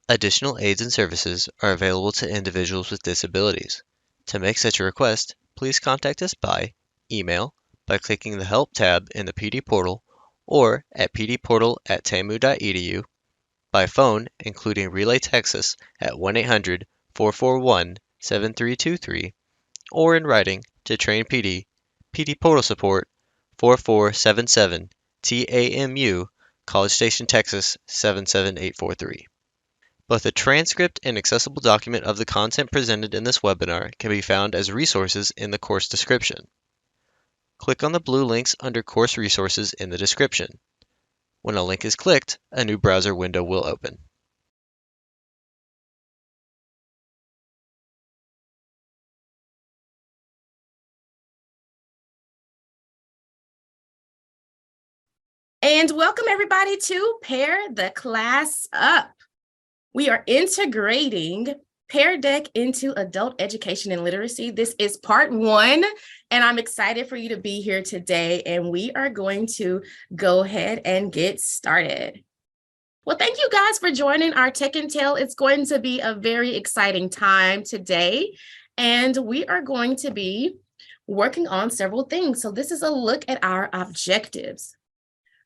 Additional aids and services are available to individuals with disabilities. To make such a request, please contact us by email, by clicking the Help tab in the PD portal, or at pdportal@tamu.edu, by phone, including Relay Texas at 1-800-441-7323, or in writing to Train PD, PD Portal Support, 4477 TAMU, College Station, Texas 77843. Both a transcript and accessible document of the content presented in this webinar can be found as resources in the course description. Click on the blue links under Course Resources in the description. When a link is clicked, a new browser window will open. And welcome everybody to Pair the Class Up. We are integrating Pear Deck into adult education and literacy. This is part 1, and I'm excited for you to be here today, and we are going to go ahead and get started. Well, thank you guys for joining our Tech and Tell. It's going to be a very exciting time today, and we are going to be working on several things. So this is a look at our objectives.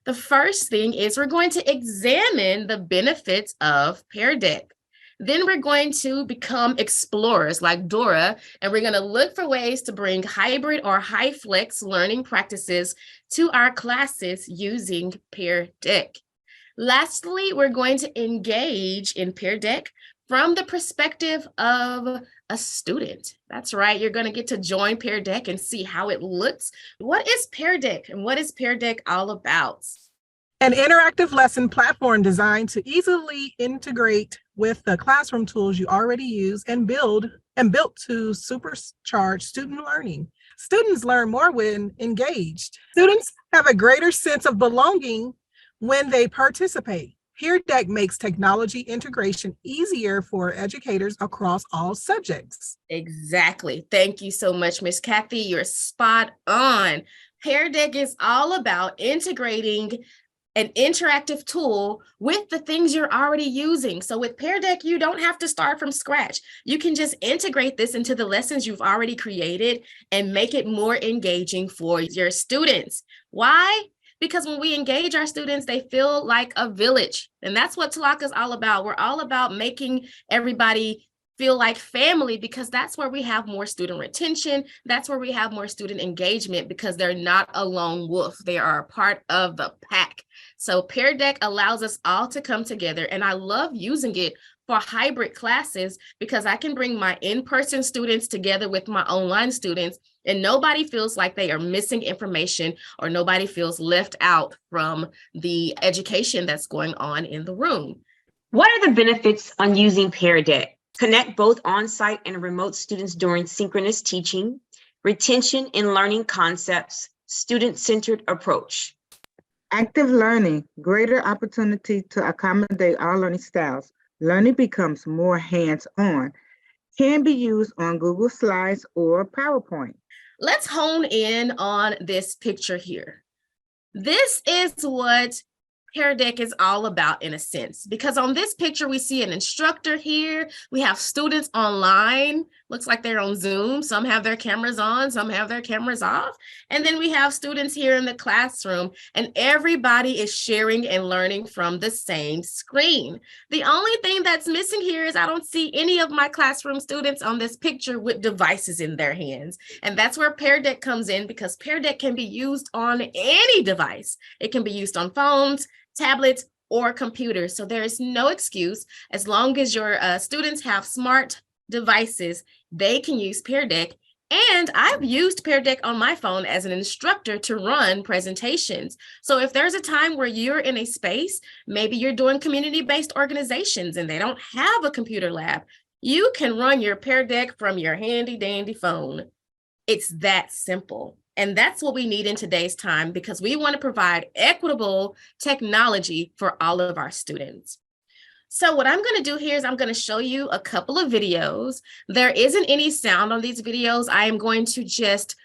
The first thing is we're going to examine the benefits of Pear Deck. Then we're going to become explorers like Dora, and we're going to look for ways to bring hybrid or high flex learning practices to our classes using Pear Deck. Lastly, we're going to engage in Pear Deck from the perspective of a student. That's right, you're going to get to join Pear Deck and see how it looks. What is Pear Deck and what is Pear Deck all about? An interactive lesson platform designed to easily integrate with the classroom tools you already use and built to supercharge student learning. Students learn more when engaged. Students have a greater sense of belonging when they participate. Pear Deck makes technology integration easier for educators across all subjects. Exactly. Thank you so much, Miss Kathy. You're spot on. Pear Deck is all about integrating an interactive tool with the things you're already using. So with Pear Deck, you don't have to start from scratch. You can just integrate this into the lessons you've already created and make it more engaging for your students. Why? Because when we engage our students, they feel like a village. And that's what Talaka is all about. We're all about making everybody feel like family, because that's where we have more student retention. That's where we have more student engagement, because they're not a lone wolf. They are a part of the pack. So Pear Deck allows us all to come together, and I love using it for hybrid classes because I can bring my in-person students together with my online students, and nobody feels like they are missing information or nobody feels left out from the education that's going on in the room. What are the benefits on using Pear Deck? Connect both on-site and remote students during synchronous teaching, retention in learning concepts, student-centered approach. Active learning, greater opportunity to accommodate all learning styles. Learning becomes more hands-on, can be used on Google Slides or PowerPoint. Let's hone in on this picture here. This is what Pear Deck is all about in a sense, because on this picture, we see an instructor here. We have students online. Looks like they're on Zoom. Some have their cameras on, some have their cameras off. And then we have students here in the classroom, and everybody is sharing and learning from the same screen. The only thing that's missing here is I don't see any of my classroom students on this picture with devices in their hands. And that's where Pear Deck comes in, because Pear Deck can be used on any device. It can be used on phones, tablets, or computers. So there is no excuse. As long as your students have smart devices, they can use Pear Deck. And I've used Pear Deck on my phone as an instructor to run presentations. So if there's a time where you're in a space, maybe you're doing community-based organizations and they don't have a computer lab, you can run your Pear Deck from your handy dandy phone. It's that simple. And that's what we need in today's time, because we want to provide equitable technology for all of our students. So what I'm going to do here is I'm going to show you a couple of videos. There isn't any sound on these videos. I am going to just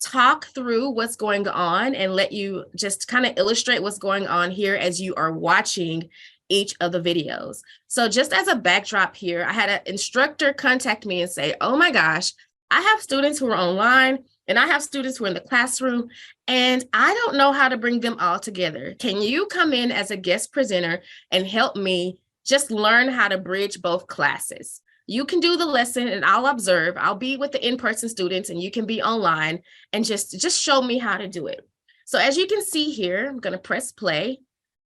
talk through what's going on and let you just kind of illustrate what's going on here as you are watching each of the videos. So just as a backdrop here, I had an instructor contact me and say, oh my gosh, I have students who are online and I have students who are in the classroom, and I don't know how to bring them all together. Can you come in as a guest presenter and help me just learn how to bridge both classes? You can do the lesson and I'll observe. I'll be with the in-person students and you can be online and just show me how to do it. So as you can see here, I'm going to press play.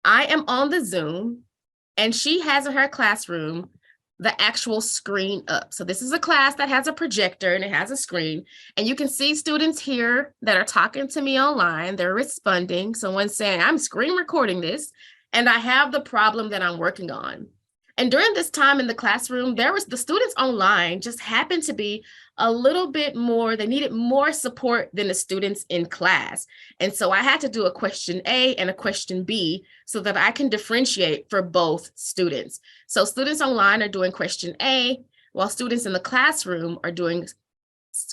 I am on the Zoom and she has in her classroom the actual screen up. So this is a class that has a projector and it has a screen, and you can see students here that are talking to me online. They're responding. Someone's saying, I'm screen recording this and I have the problem that I'm working on. And during this time in the classroom, the students online just happened to be a little bit more, they needed more support than the students in class. And so I had to do a question A and a question B so that I can differentiate for both students. So students online are doing question A, while students in the classroom are doing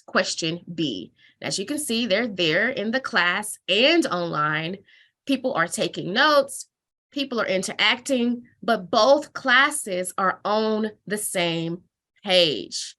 question B. As you can see, they're there in the class and online. People are taking notes. People are interacting, but both classes are on the same page.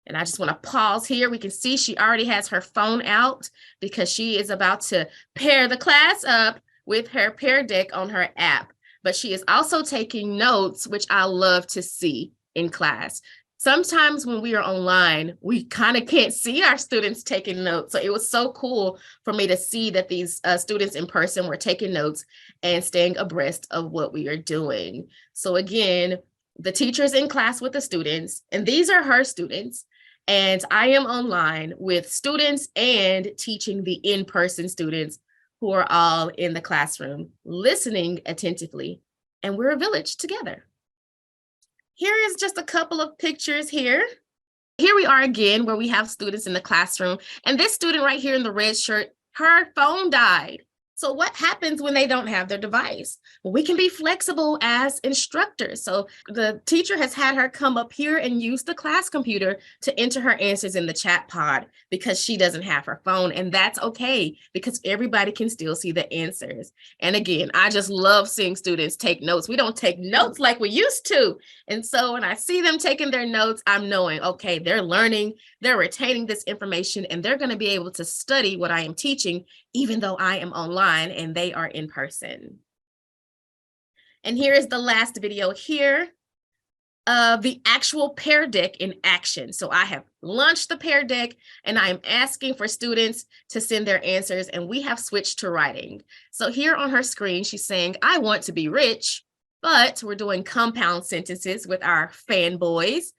And I just want to pause here. We can see she already has her phone out because she is about to pair the class up with her Pear Deck on her app. But she is also taking notes, which I love to see in class. Sometimes when we are online, we kind of can't see our students taking notes. So it was so cool for me to see that these students in person were taking notes and staying abreast of what we are doing. So again, the teacher's in class with the students, and these are her students. And I am online with students and teaching the in-person students who are all in the classroom, listening attentively, and we're a village together. Here is just a couple of pictures here. Here we are again, where we have students in the classroom. And this student right here in the red shirt, her phone died. So what happens when they don't have their device? Well, we can be flexible as instructors. So the teacher has had her come up here and use the class computer to enter her answers in the chat pod because she doesn't have her phone. And that's okay because everybody can still see the answers. And again, I just love seeing students take notes. We don't take notes like we used to. And so when I see them taking their notes, I'm knowing, okay, they're learning, they're retaining this information, and they're going to be able to study what I am teaching, even though I am online and they are in person. And here is the last video here of the actual Pear Deck in action. So I have launched the Pear Deck and I am asking for students to send their answers, and we have switched to writing. So here on her screen, she's saying, I want to be rich, but we're doing compound sentences with our fanboys.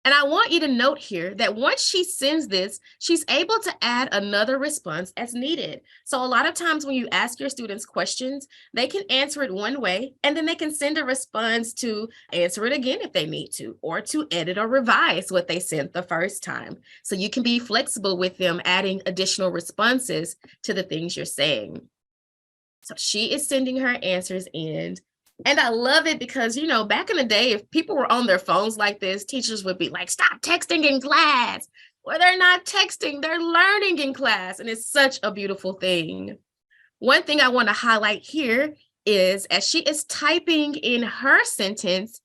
And I want you to note here that once she sends this, she's able to add another response as needed. So a lot of times when you ask your students questions, they can answer it one way, and then they can send a response to answer it again if they need to, or to edit or revise what they sent the first time. So you can be flexible with them adding additional responses to the things you're saying. So she is sending her answers in. And I love it because, you know, back in the day, if people were on their phones like this, teachers would be like, stop texting in class. Well, they're not texting, they're learning in class. And it's such a beautiful thing. One thing I want to highlight here is as she is typing in her sentence,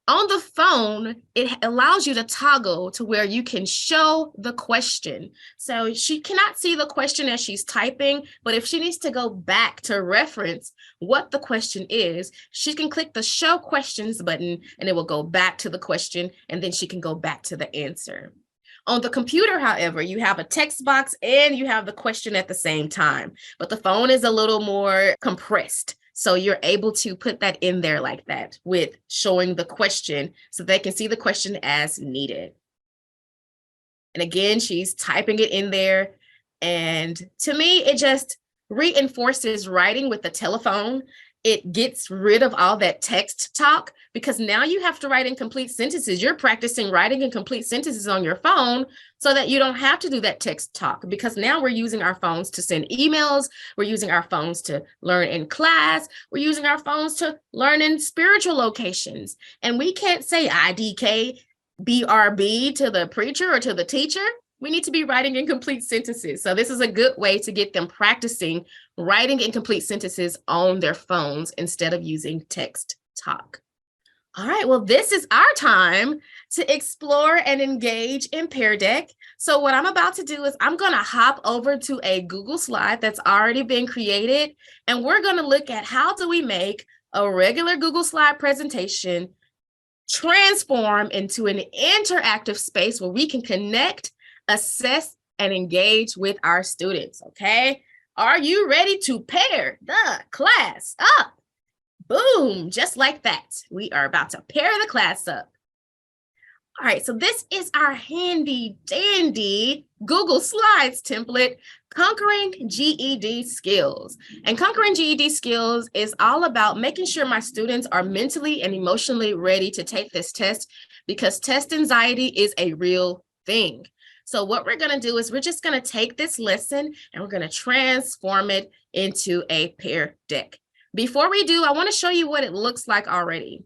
on the phone, it allows you to toggle to where you can show the question. So she cannot see the question as she's typing, but if she needs to go back to reference what the question is, she can click the show questions button and it will go back to the question, and then she can go back to the answer. On the computer, however, you have a text box and you have the question at the same time, but the phone is a little more compressed. So you're able to put that in there like that with showing the question so they can see the question as needed. And again, she's typing it in there. And to me, it just reinforces writing with the telephone. It gets rid of all that text talk because now you have to write in complete sentences. You're practicing writing in complete sentences on your phone so that you don't have to do that text talk, because now we're using our phones to send emails. We're using our phones to learn in class. We're using our phones to learn in spiritual locations. And we can't say IDK, BRB to the preacher or to the teacher. We need to be writing incomplete sentences. So this is a good way to get them practicing writing incomplete sentences on their phones instead of using text talk. All right, well, this is our time to explore and engage in Pear Deck. So what I'm about to do is I'm going to hop over to a Google slide that's already been created, and we're going to look at how do we make a regular Google slide presentation transform into an interactive space where we can connect, assess, and engage with our students, okay? Are you ready to pair the class up? Boom, just like that. We are about to pair the class up. All right, so this is our handy dandy Google Slides template, Conquering GED Skills. And Conquering GED Skills is all about making sure my students are mentally and emotionally ready to take this test, because test anxiety is a real thing. So what we're gonna do is we're just gonna take this lesson and we're gonna transform it into a Pear Deck. Before we do, I want to show you what it looks like already.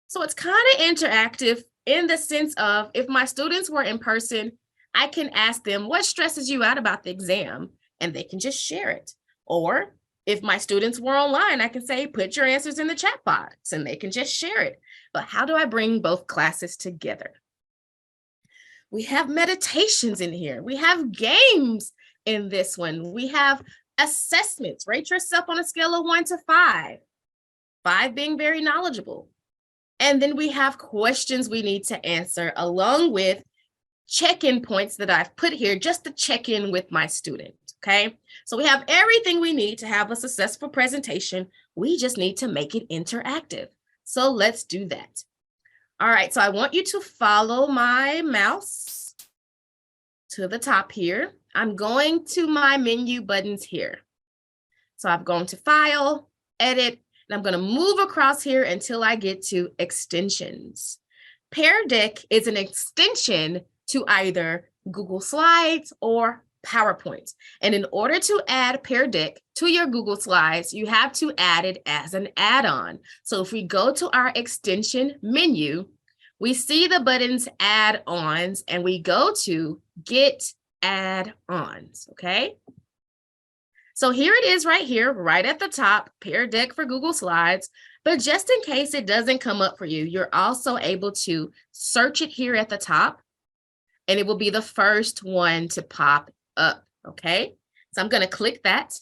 So it's kind of interactive in the sense of if my students were in person, I can ask them what stresses you out about the exam, and they can just share it. Or if my students were online, I can say, put your answers in the chat box, and they can just share it. But how do I bring both classes together? We have meditations in here. We have games in this one. We have assessments. Rate yourself on a scale of 1 to 5. 5 being very knowledgeable. And then we have questions we need to answer along with check-in points that I've put here just to check in with my student, okay? So we have everything we need to have a successful presentation. We just need to make it interactive. So let's do that. All right, so I want you to follow my mouse to the top here. I'm going to my menu buttons here. So I'm going to File, Edit, and I'm going to move across here until I get to Extensions. Pear Deck is an extension to either Google Slides or PowerPoint. And in order to add Pear Deck to your Google Slides, you have to add it as an add-on. So if we go to our extension menu, we see the buttons Add-ons, and we go to Get Add-ons, okay? So here it is right here, right at the top, Pear Deck for Google Slides. But just in case it doesn't come up for you, you're also able to search it here at the top, and it will be the first one to pop up, okay? So I'm gonna click that.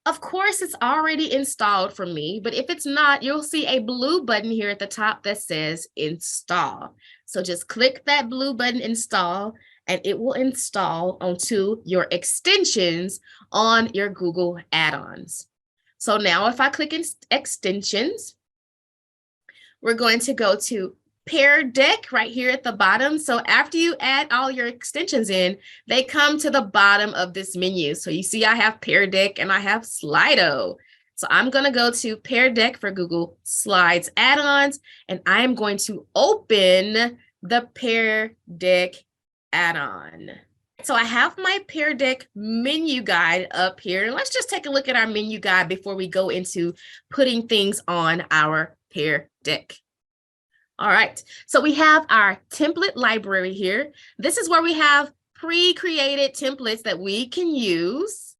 Of course, it's already installed for me, but if it's not, you'll see a blue button here at the top that says Install. So just click that blue button, Install, and it will install onto your extensions on your Google add-ons. So now if I click Extensions, we're going to go to Pear Deck right here at the bottom. So after you add all your extensions in, they come to the bottom of this menu. So you see I have Pear Deck and I have Slido. So I'm going to go to Pear Deck for Google Slides add-ons, and I am going to open the Pear Deck add-on. So I have my Pear Deck menu guide up here. And let's just take a look at our menu guide before we go into putting things on our Pear Deck. All right, so we have our template library here. This is where we have pre-created templates that we can use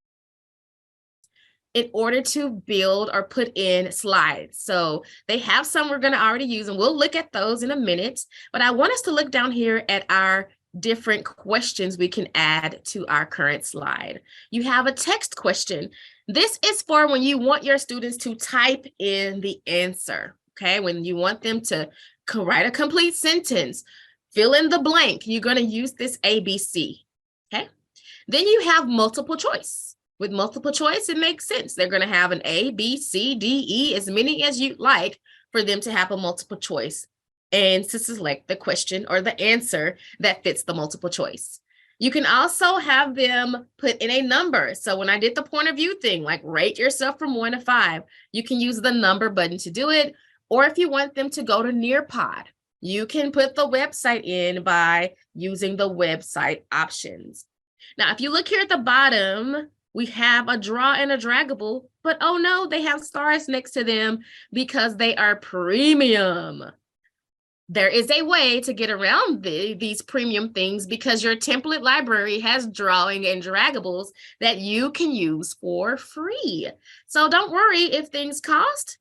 in order to build or put in slides. So they have some we're going to already use, and we'll look at those in a minute. But I want us to look down here at our different questions we can add to our current slide. You have a text question. This is for when you want your students to type in the answer, okay? When you want them to write a complete sentence, fill in the blank, you're going to use this ABC, okay? Then you have multiple choice. With multiple choice, it makes sense. They're going to have an A, B, C, D, E, as many as you like for them to have a multiple choice and to select the question or the answer that fits the multiple choice. You can also have them put in a number. So when I did the point of view thing, like rate yourself from 1 to 5, you can use the number button to do it. Or if you want them to go to Nearpod, you can put the website in by using the website options. Now, if you look here at the bottom, we have a draw and a draggable, but oh no, they have stars next to them because they are premium. There is a way to get around these premium things because your template library has drawing and draggables that you can use for free. So don't worry if things cost.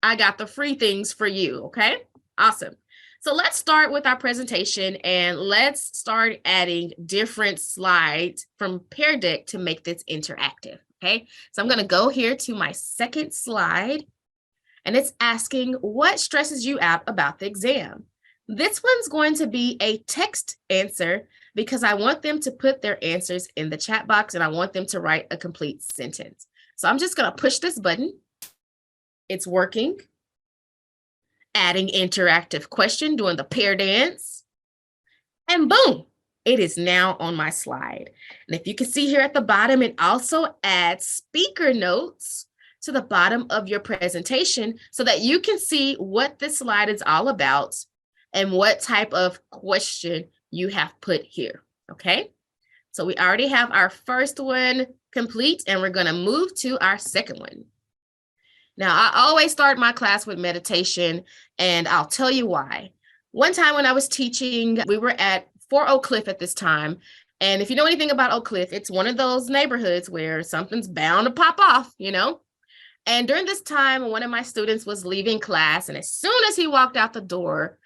I got the free things for you, okay? Awesome. So let's start with our presentation and let's start adding different slides from Pear Deck to make this interactive, okay? So I'm gonna go here to my second slide and it's asking what stresses you out about the exam. This one's going to be a text answer because I want them to put their answers in the chat box and I want them to write a complete sentence. So I'm just going to push this button. It's working. Adding interactive question, doing the pair dance. And boom, it is now on my slide. And if you can see here at the bottom, it also adds speaker notes to the bottom of your presentation so that you can see what this slide is all about and what type of question you have put here, okay? So we already have our first one complete and we're gonna move to our second one. Now, I always start my class with meditation and I'll tell you why. One time when I was teaching, we were at Fort Oak Cliff at this time. And if you know anything about Oak Cliff, it's one of those neighborhoods where something's bound to pop off, you know? And during this time, one of my students was leaving class and as soon as he walked out the door,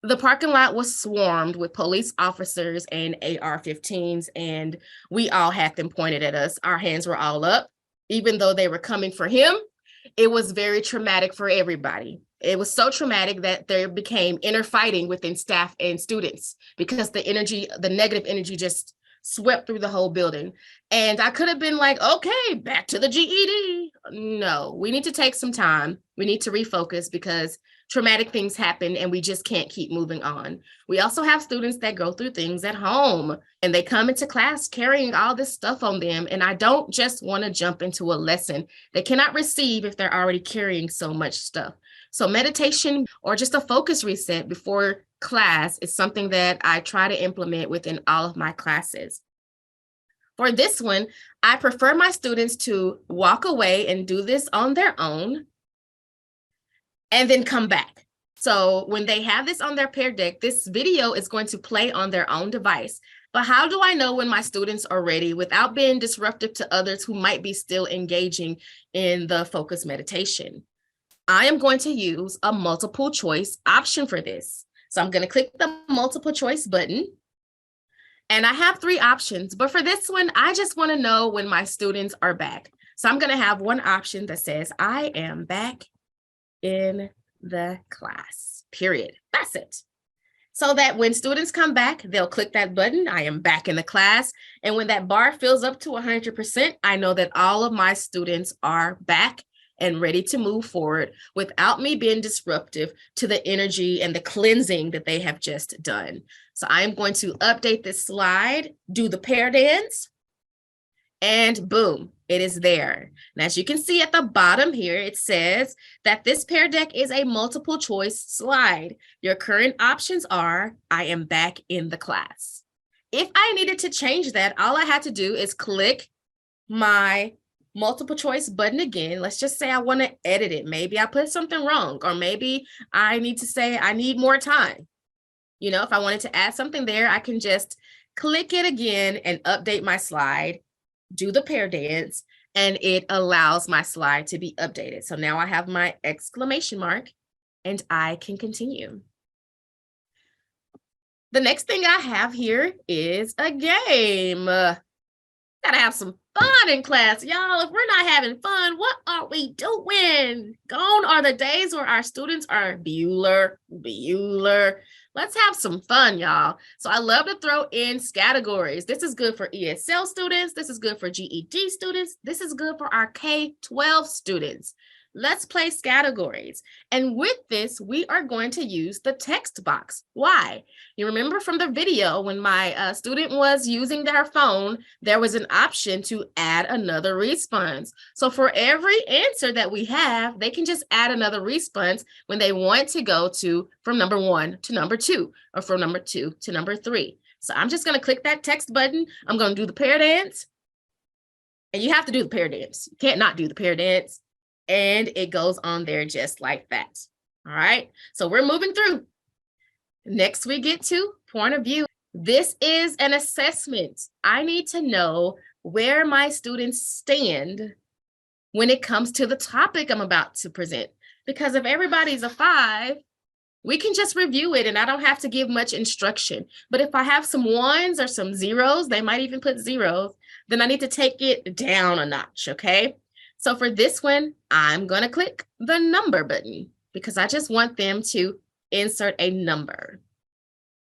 the parking lot was swarmed with police officers and AR-15s, and we all had them pointed at us. Our hands were all up, even though they were coming for him. It was very traumatic for everybody. It was so traumatic that there became inner fighting within staff and students because the negative energy just swept through the whole building. And I could have been like, okay, back to the GED. No, we need to take some time. We need to refocus because traumatic things happen and we just can't keep moving on. We also have students that go through things at home and they come into class carrying all this stuff on them. And I don't just want to jump into a lesson they cannot receive if they're already carrying so much stuff. So meditation or just a focus reset before class is something that I try to implement within all of my classes. For this one, I prefer my students to walk away and do this on their own and then come back. So when they have this on their Pear Deck, this video is going to play on their own device. But how do I know when my students are ready without being disruptive to others who might be still engaging in the focus meditation? I am going to use a multiple choice option for this. So I'm going to click the multiple choice button. And I have 3 options, but for this one, I just want to know when my students are back. So I'm going to have one option that says, I am back in the class, period. That's it. So that when students come back, they'll click that button, I am back in the class. And when that bar fills up to 100%, I know that all of my students are back and ready to move forward without me being disruptive to the energy and the cleansing that they have just done. So I'm going to update this slide, do the pair dance, and boom, it is there. And as you can see at the bottom here, it says that this Pear Deck is a multiple choice slide. Your current options are, I am back in the class. If I needed to change that, all I had to do is click my multiple choice button again. Let's just say I want to edit it. Maybe I put something wrong, or maybe I need to say I need more time. You know, if I wanted to add something there, I can just click it again and update my slide, do the pair dance, and it allows my slide to be updated. So now I have my exclamation mark and I can continue. The next thing I have here is a game. Gotta have some fun in class, y'all. If we're not having fun, what are we doing? Gone are the days where our students are Bueller. Let's have some fun, y'all. So I love to throw in categories. This is good for ESL students. This is good for GED students. This is good for our K-12 students. Let's play categories. And with this, we are going to use the text box. Why? You remember from the video when my student was using their phone, there was an option to add another response. So for every answer that we have, they can just add another response when they want to go to from number 1 to number 2, or from number 2 to number 3. So I'm just going to click that text button. I'm going to do the pair dance. And you have to do the pair dance. You can't not do the pair dance. And it goes on there just like that. All right. So we're moving through. Next, we get to point of view. This is an assessment. I need to know where my students stand when it comes to the topic I'm about to present. Because if everybody's a 5, we can just review it and I don't have to give much instruction. But if I have some 1s or some 0s, they might even put 0s, then I need to take it down a notch, okay? So for this one, I'm gonna click the number button because I just want them to insert a number.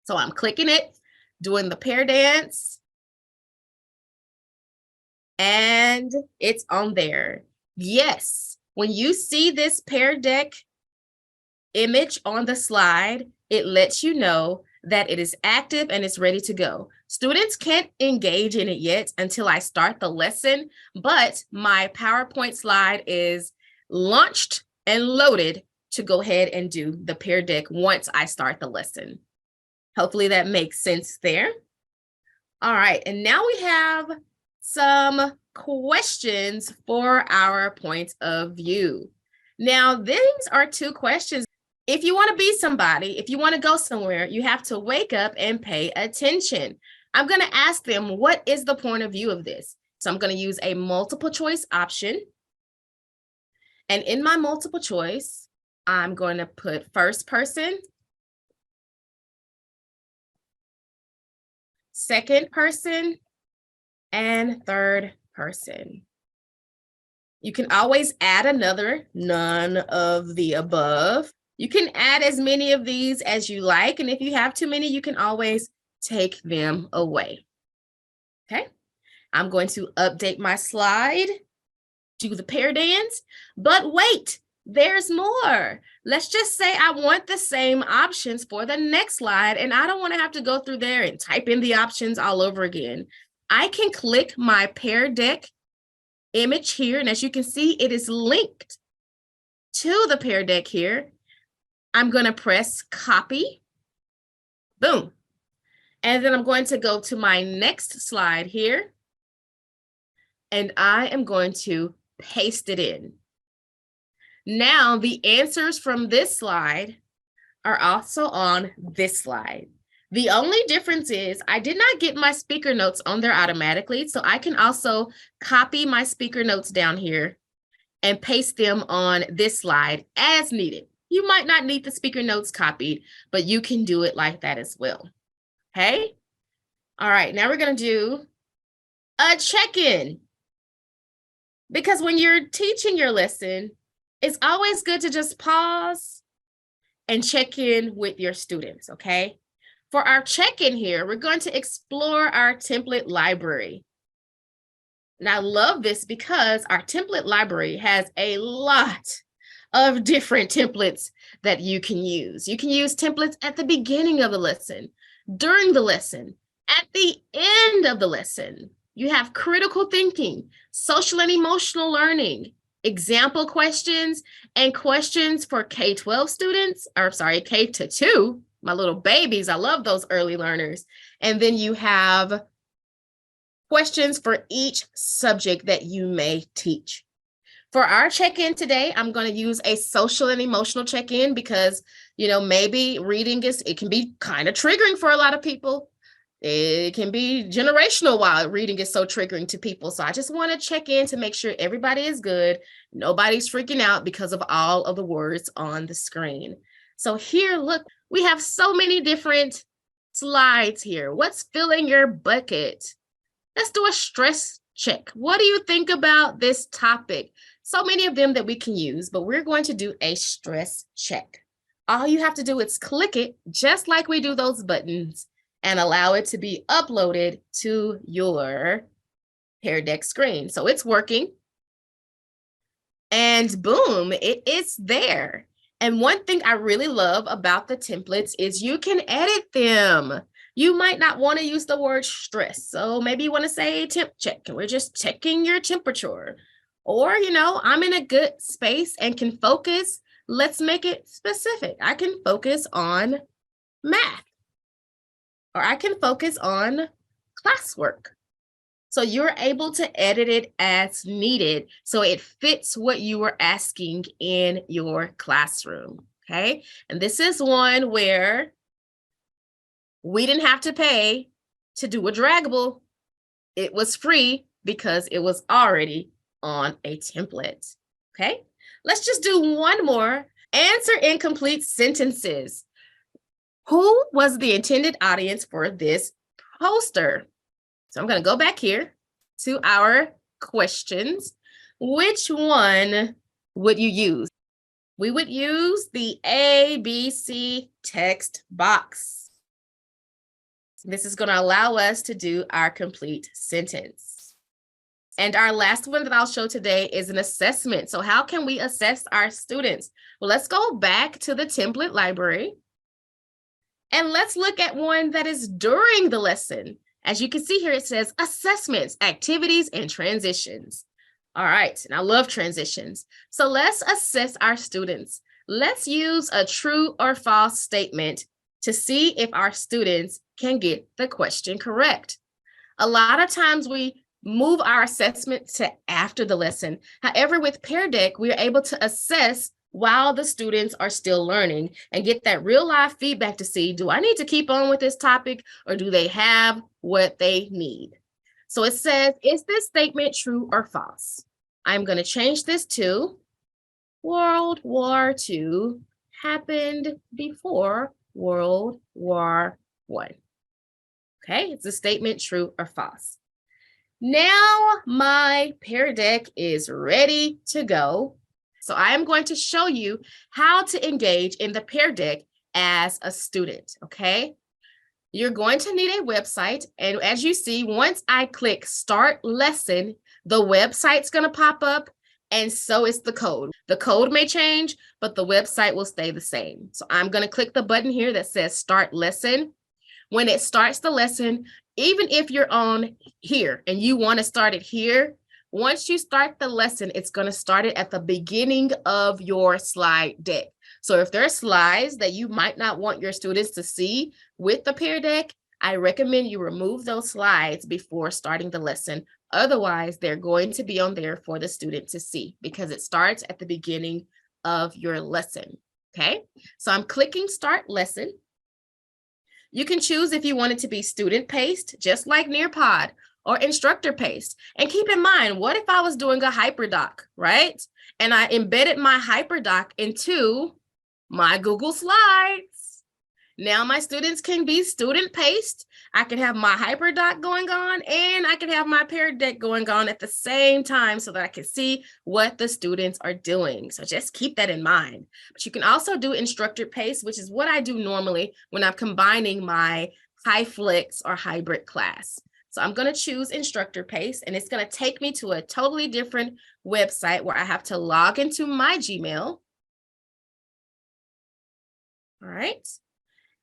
So I'm clicking it, doing the pair dance, and it's on there. Yes, when you see this Pear Deck image on the slide, it lets you know that it is active and it's ready to go. Students can't engage in it yet until I start the lesson, but my PowerPoint slide is launched and loaded to go ahead and do the Pear Deck once I start the lesson. Hopefully that makes sense there. All right, and now we have some questions for our point of view. Now, these are 2 questions. If you want to be somebody, if you want to go somewhere, you have to wake up and pay attention. I'm going to ask them, what is the point of view of this? So I'm going to use a multiple choice option. And in my multiple choice, I'm going to put first person, second person, and third person. You can always add another, none of the above. You can add as many of these as you like, and if you have too many, you can always take them away. Okay, I'm going to update my slide, do the pair dance, but wait, there's more. Let's just say I want the same options for the next slide, and I don't want to have to go through there and type in the options all over again. I can click my Pear Deck image here, and as you can see, it is linked to the Pear Deck here. I'm going to press copy, boom. And then I'm going to go to my next slide here, and I am going to paste it in. Now the answers from this slide are also on this slide. The only difference is I did not get my speaker notes on there automatically, so I can also copy my speaker notes down here and paste them on this slide as needed. You might not need the speaker notes copied, but you can do it like that as well. Okay? All right, now we're going to do a check-in. Because when you're teaching your lesson, it's always good to just pause and check in with your students, okay? For our check-in here, we're going to explore our template library. And I love this because our template library has a lot of different templates that you can use. You can use templates at the beginning of the lesson, during the lesson, at the end of the lesson. You have critical thinking, social and emotional learning, example questions, and questions for K-12 students, or sorry, K-2, my little babies. I love those early learners. And then you have questions for each subject that you may teach. For our check-in today, I'm going to use a social and emotional check-in because, you know, maybe reading it can be kind of triggering for a lot of people. It can be generational while reading is so triggering to people. So I just want to check in to make sure everybody is good. Nobody's freaking out because of all of the words on the screen. So here, look, we have so many different slides here. What's filling your bucket? Let's do a stress check. What do you think about this topic? So many of them that we can use, but we're going to do a stress check. All you have to do is click it, just like we do those buttons, and allow it to be uploaded to your Pear Deck screen. So it's working. And boom, it is there. And one thing I really love about the templates is you can edit them. You might not want to use the word stress. So maybe you want to say temp check, and we're just checking your temperature. Or, you know, I'm in a good space and can focus. Let's make it specific. I can focus on math, or I can focus on classwork. So you're able to edit it as needed so it fits what you were asking in your classroom, okay? And this is one where We didn't have to pay to do a draggable. It was free because it was already on a template. Okay, let's just do one more. Answer incomplete sentences. Who was the intended audience for this poster? So I'm going to go back here to our questions. Which one would you use? We would use the ABC text box. This is going to allow us to do our complete sentence. And our last one that I'll show today is an assessment. So how can we assess our students? Well, let's go back to the template library. And let's look at one that is during the lesson. As you can see here, it says assessments, activities, and transitions. All right, and I love transitions. So let's assess our students. Let's use a true or false statement to see if our students can get the question correct. A lot of times we move our assessment to after the lesson. However, with Pear Deck, we are able to assess while the students are still learning and get that real life feedback to see, do I need to keep on with this topic or do they have what they need? So it says, is this statement true or false? I'm going to change this to World War II happened before World War I. Okay, it's a statement true or false. Now my Pear Deck is ready to go. So I am going to show you how to engage in the Pear Deck as a student, okay? You're going to need a website. And as you see, once I click Start Lesson, the website's going to pop up, and so is the code. The code may change, but the website will stay the same. So I'm going to click the button here that says Start Lesson. When it starts the lesson, even if you're on here and you want to start it here, once you start the lesson, it's going to start it at the beginning of your slide deck. So if there are slides that you might not want your students to see with the Pear Deck, I recommend you remove those slides before starting the lesson. Otherwise, they're going to be on there for the student to see because it starts at the beginning of your lesson. Okay, so I'm clicking Start Lesson. You can choose if you want it to be student-paced, just like Nearpod, or instructor-paced. And keep in mind, what if I was doing a hyperdoc, right? And I embedded my hyperdoc into my Google Slides. Now my students can be student-paced. I can have my hyperdoc going on, and I can have my Pear Deck going on at the same time so that I can see what the students are doing. So just keep that in mind. But you can also do instructor-paced, which is what I do normally when I'm combining my HyFlex or hybrid class. So I'm going to choose instructor pace, and it's going to take me to a totally different website where I have to log into my Gmail. All right.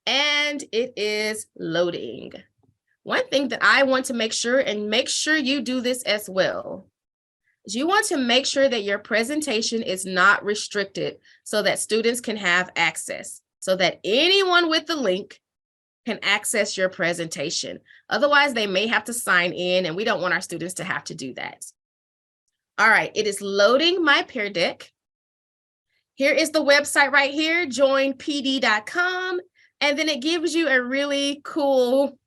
And it is loading. One thing that I want to make sure, and make sure you do this as well, is you want to make sure that your presentation is not restricted so that students can have access, so that anyone with the link can access your presentation. Otherwise, they may have to sign in, and we don't want our students to have to do that. All right, it is loading my Pear Deck. Here is the website right here, joinpd.com, and then it gives you a really cool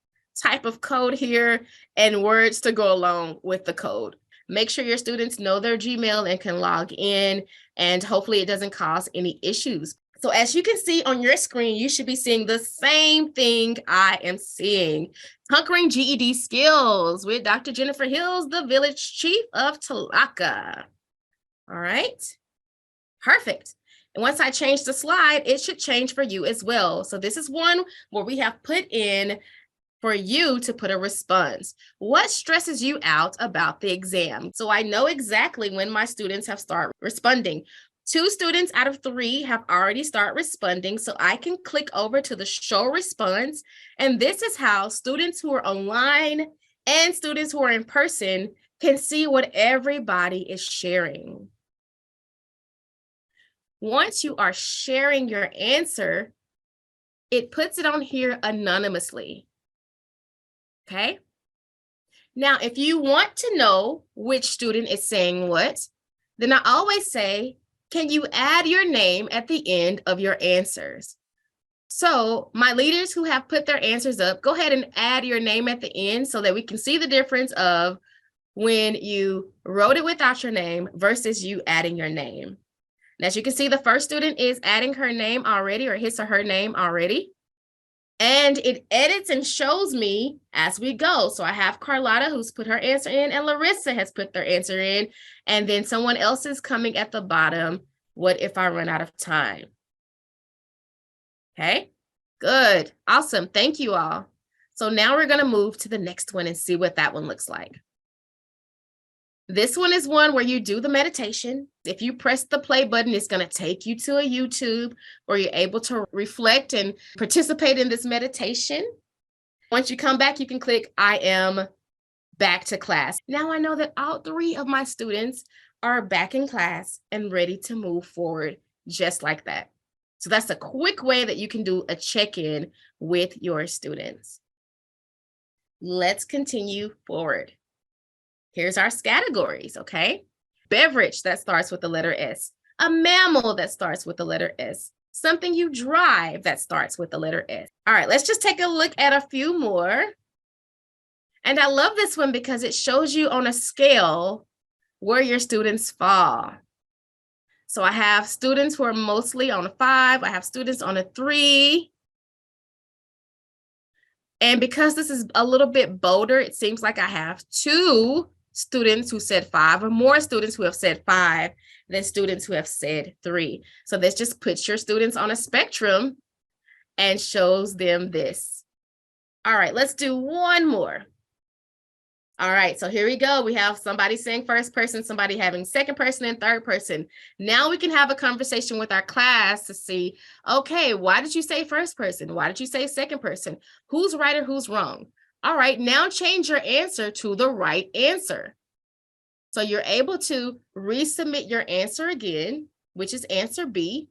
type of code here and words to go along with the code. Make sure your students know their Gmail and can log in, and hopefully it doesn't cause any issues. So as you can see on your screen, you should be seeing the same thing I am seeing. Conquering GED Skills with Dr. Jennifer Hills, the Village Chief of Talaka. All right, perfect. And once I change the slide, it should change for you as well. So this is one where we have put in for you to put a response. What stresses you out about the exam? So I know exactly when my students have started responding. 2 students out of 3 have already started responding, so I can click over to the show response. And this is how students who are online and students who are in person can see what everybody is sharing. Once you are sharing your answer, it puts it on here anonymously. Okay. Now, if you want to know which student is saying what, then I always say, can you add your name at the end of your answers? So my leaders who have put their answers up, go ahead and add your name at the end so that we can see the difference of when you wrote it without your name versus you adding your name. And as you can see, the first student is adding her name already, or his or her name already. And it edits and shows me as we go. So I have Carlotta who's put her answer in, and Larissa has put their answer in. And then someone else is coming at the bottom. What if I run out of time? Okay, good, awesome, thank you all. So now we're gonna move to the next one and see what that one looks like. This one is one where you do the meditation. If you press the play button, it's gonna take you to a YouTube where you're able to reflect and participate in this meditation. Once you come back, you can click I am back to class. Now I know that all 3 of my students are back in class and ready to move forward just like that. So that's a quick way that you can do a check-in with your students. Let's continue forward. Here's our categories, okay? Beverage that starts with the letter S. A mammal that starts with the letter S. Something you drive that starts with the letter S. All right, let's just take a look at a few more. And I love this one because it shows you on a scale where your students fall. So I have students who are mostly on a 5. I have students on a 3. And because this is a little bit bolder, it seems like I have 2 students who said 5, or more students who have said 5 than students who have said 3. So this just puts your students on a spectrum and shows them this. All right, let's do one more. All right, so here we go. We have somebody saying first person, somebody having second person and third person. Now we can have a conversation with our class to see, okay, why did you say first person? Why did you say second person? Who's right or who's wrong? All right, now change your answer to the right answer. So you're able to resubmit your answer again, which is answer B,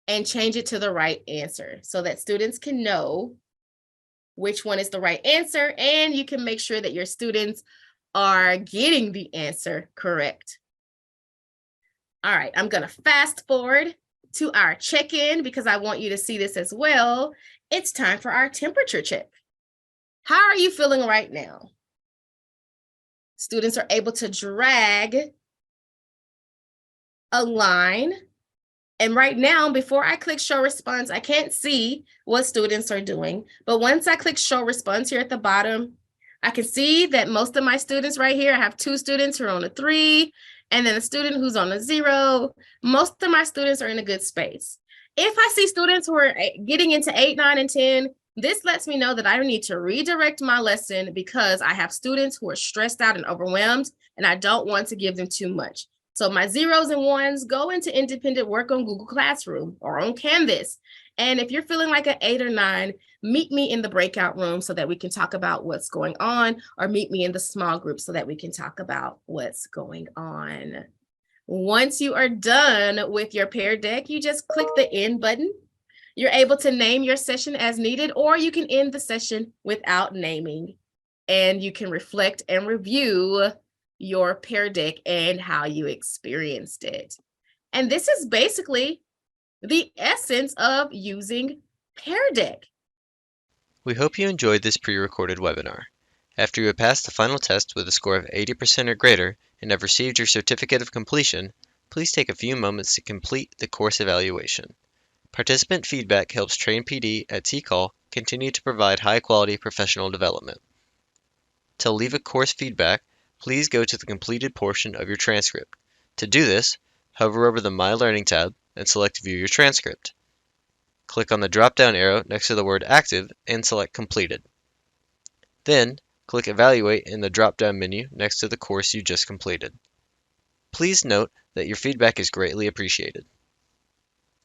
and change it to the right answer so that students can know which one is the right answer, and you can make sure that your students are getting the answer correct. All right, I'm gonna fast forward to our check-in because I want you to see this as well. It's time for our temperature check. How are you feeling right now? Students are able to drag a line. And right now, before I click show response, I can't see what students are doing. But once I click show response here at the bottom, I can see that most of my students right here, I have 2 students who are on a 3, and then a student who's on a 0. Most of my students are in a good space. If I see students who are getting into 8, 9, and 10, this lets me know that I need to redirect my lesson because I have students who are stressed out and overwhelmed, and I don't want to give them too much. So my 0s and 1s go into independent work on Google Classroom or on Canvas. And if you're feeling like an 8 or 9, meet me in the breakout room so that we can talk about what's going on, or meet me in the small group so that we can talk about what's going on. Once you are done with your Pear Deck, you just click the end button. You're able to name your session as needed, or you can end the session without naming. And you can reflect and review your Pear Deck and how you experienced it. And this is basically the essence of using Pear Deck. We hope you enjoyed this pre-recorded webinar. After you have passed the final test with a score of 80% or greater and have received your certificate of completion, please take a few moments to complete the course evaluation. Participant feedback helps Train PD at TCAL continue to provide high-quality professional development. To leave a course feedback, please go to the completed portion of your transcript. To do this, hover over the My Learning tab and select View Your Transcript. Click on the drop-down arrow next to the word Active and select Completed. Then, click Evaluate in the drop-down menu next to the course you just completed. Please note that your feedback is greatly appreciated.